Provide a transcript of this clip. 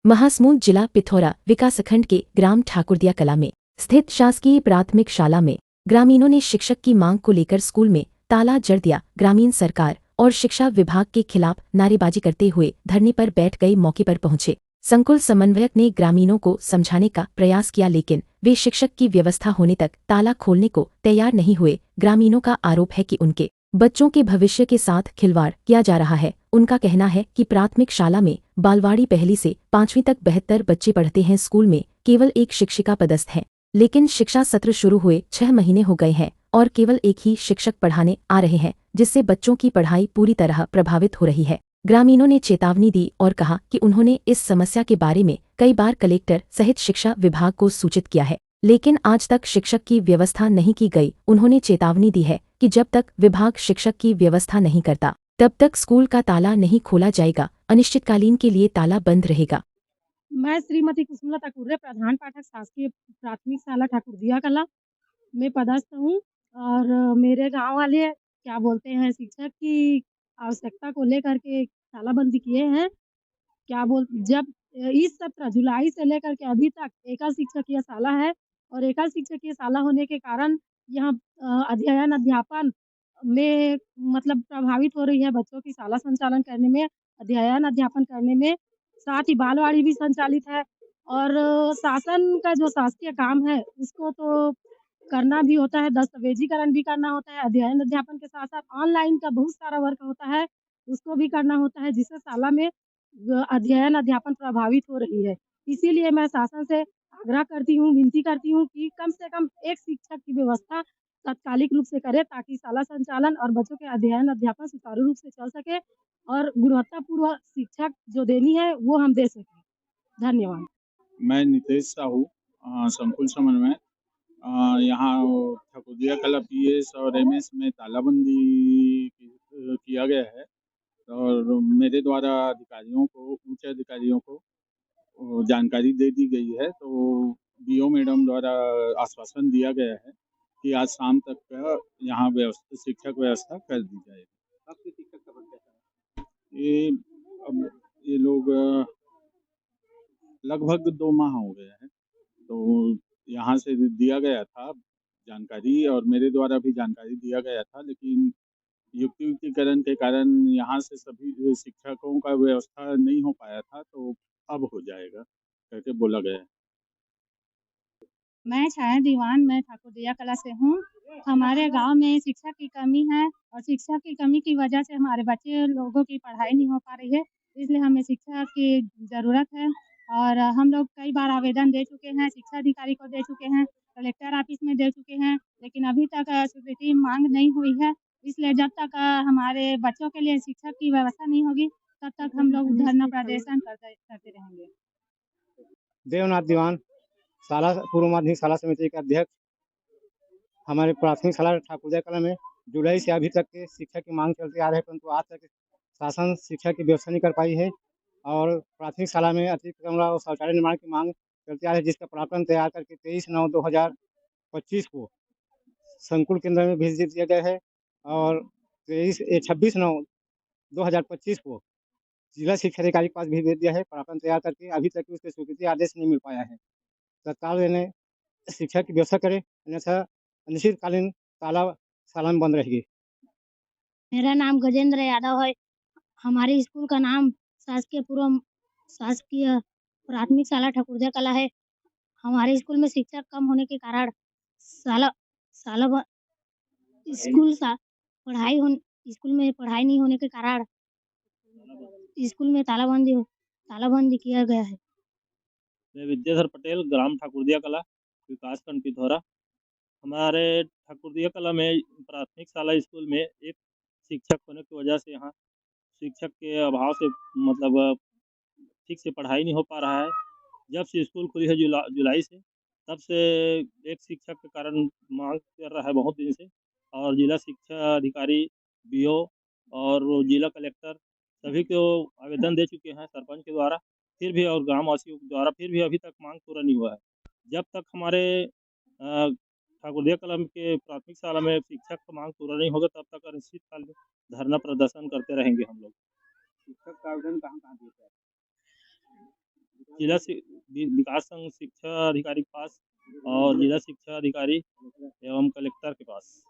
महासमुंद जिला पिथौरा विकासखंड के ग्राम ठाकुरदिया कला में स्थित शासकीय प्राथमिक शाला में ग्रामीणों ने शिक्षक की मांग को लेकर स्कूल में ताला जड़ दिया। ग्रामीण सरकार और शिक्षा विभाग के खिलाफ नारेबाजी करते हुए धरने पर बैठ गए। मौके पर पहुंचे संकुल समन्वयक ने ग्रामीणों को समझाने का प्रयास किया, लेकिन वे शिक्षक की व्यवस्था होने तक ताला खोलने को तैयार नहीं हुए। ग्रामीणों का आरोप है कि उनके बच्चों के भविष्य के साथ खिलवाड़ किया जा रहा है। उनका कहना है कि प्राथमिक शाला में बालवाड़ी पहली से 5वीं तक 72 बच्चे पढ़ते हैं। स्कूल में केवल एक शिक्षिका पदस्थ है, लेकिन शिक्षा सत्र शुरू हुए 6 महीने हो गए हैं और केवल एक ही शिक्षक पढ़ाने आ रहे हैं, जिससे बच्चों की पढ़ाई पूरी तरह प्रभावित हो रही है। ग्रामीणों ने चेतावनी दी और कहा कि उन्होंने इस समस्या के बारे में कई बार कलेक्टर सहित शिक्षा विभाग को सूचित किया है, लेकिन आज तक शिक्षक की व्यवस्था नहीं की गई। उन्होंने चेतावनी दी है कि जब तक विभाग शिक्षक की व्यवस्था नहीं करता, तब तक स्कूल का ताला नहीं खोला जाएगा। अनिश्चितकालीन के लिए ताला बंद रहेगा। मैं श्रीमती कुसुमला ठाकुरे, प्रधान पाठक शासकीय प्राथमिक शाला ठाकुरदिया कला में पदस्थ हूँ और मेरे गांव वाले क्या बोलते हैं, शिक्षक की आवश्यकता को लेकर के तालाबंदी किए हैं। क्या बोल जब इस सत्र जुलाई से लेकर के अभी तक एकल शिक्षकीय शाला है और एकल शिक्षकीय शाला होने के कारण यहाँ अध्ययन अध्यापन में मतलब प्रभावित हो रही है। बच्चों की शाला संचालन करने में, अध्ययन अध्यापन करने में, साथ ही बालवाड़ी भी संचालित है और शासन का जो शासकीय काम है उसको तो करना भी होता है, दस्तावेजीकरण भी करना होता है। अध्ययन अध्यापन के साथ-साथ ऑनलाइन का बहुत सारा वर्क होता है, उसको भी करना होता है, जिससे शाला में अध्ययन अध्यापन प्रभावित हो रही है। इसीलिए मैं शासन से आग्रह करती हूँ, विनती करती हूँ कि कम से कम एक शिक्षक की व्यवस्था तात्कालिक रूप से करे, ताकि शाला संचालन और बच्चों के अध्ययन अध्यापन सुचारू रूप से चल सके और गुणवत्तापूर्ण शिक्षक जो देनी है वो हम दे सकें। धन्यवाद। मैं नितेश साहू, संकुल समन्वय। यहाँ ठाकुरदिया कला पीएस और एमएस में तालाबंदी किया गया है और मेरे द्वारा अधिकारियों को, उच्च अधिकारियों को जानकारी दे दी गई है। तो बीओ मैडम द्वारा आश्वासन दिया गया है कि आज शाम तक का यहाँ व्यवस्था, शिक्षक व्यवस्था कर दी जाएगी। आपके शिक्षक का पद कैसा है? ये लोग लगभग 2 माह हो गए हैं। तो यहाँ से दिया गया था जानकारी और मेरे द्वारा भी जानकारी दिया गया था, लेकिन युक्तिकरण के कारण यहाँ से सभी शिक्षकों का व्यवस्था नहीं हो पाया था, तो अब हो जाएगा करके बोला गया है। मैं छाया दीवान, मैं ठाकुरदिया कला से हूँ। हमारे गांव में शिक्षा की कमी है और शिक्षा की कमी की वजह से हमारे बच्चे लोगों की पढ़ाई नहीं हो पा रही है, इसलिए हमें शिक्षा की ज़रूरत है और हम लोग कई बार आवेदन दे चुके हैं, शिक्षा अधिकारी को दे चुके हैं, कलेक्टर ऑफिस में दे चुके हैं, लेकिन अभी तक स्वीकृति मांग नहीं हुई है। इसलिए जब तक हमारे बच्चों के लिए शिक्षक की व्यवस्था नहीं होगी, तब तक हम लोग धरना प्रदर्शन करते रहेंगे। देवनाथ दीवान, शाला पूर्व माध्यमिक शाला समिति के अध्यक्ष। हमारे प्राथमिक शाला ठाकुरदिया कला में जुलाई से अभी तक के शिक्षा की मांग चलती आ रही है, परंतु आज तक शासन शिक्षा की व्यवस्था नहीं कर पाई है और प्राथमिक शाला में अतिरिक्त कमरा और शौचालय निर्माण की मांग चलती आ रही है, जिसका प्रावधान तैयार करके 23/9/2025 को संकुल केंद्र में भेज दिया गया है और 26/9/2025 को जिला शिक्षा अधिकारी के पास भी भेज दिया है। प्रावधान तैयार करके अभी तक उसके स्वीकृति आदेश नहीं मिल पाया है। तत्काल इन्हें शिक्षा की व्यवस्था करें, अन्यथा अनिश्चितकालीन ताला शाला में बंद रहेगी। मेरा नाम गजेंद्र यादव है। हमारे स्कूल का नाम शासकीय प्राथमिक शाला ठाकुरदिया कला है। हमारे स्कूल में शिक्षक कम होने के कारण साला साला ब- स्कूल सा स्कूल में पढ़ाई नहीं होने के कारण स्कूल में तालाबंदी किया गया है। मैं विद्याधर पटेल, ग्राम ठाकुरदिया कला, विकासखंड पिथौरा। हमारे ठाकुरदिया कला में प्राथमिक शाला स्कूल में एक शिक्षक होने की वजह से यहाँ शिक्षक के अभाव से मतलब ठीक से पढ़ाई नहीं हो पा रहा है। जब से स्कूल खुली है जुलाई से, तब से एक शिक्षक के कारण मांग कर रहा है बहुत दिन से, और जिला शिक्षा अधिकारी, बीओ और जिला कलेक्टर सभी को आवेदन दे चुके हैं सरपंच के द्वारा, फिर भी और ग्रामवासियों के द्वारा, फिर भी अभी तक मांग पूरा नहीं हुआ है। जब तक हमारे ठाकुरदिया कला के प्राथमिक शाला में शिक्षक का मांग पूरा नहीं होगा, तब तक अनिश्चितकाल में धरना प्रदर्शन करते रहेंगे हम लोग। शिक्षक का आवेदन कहाँ दिया है? जिला विकास संघ शिक्षा अधिकारी के पास और जिला शिक्षा अधिकारी एवं कलेक्टर के पास।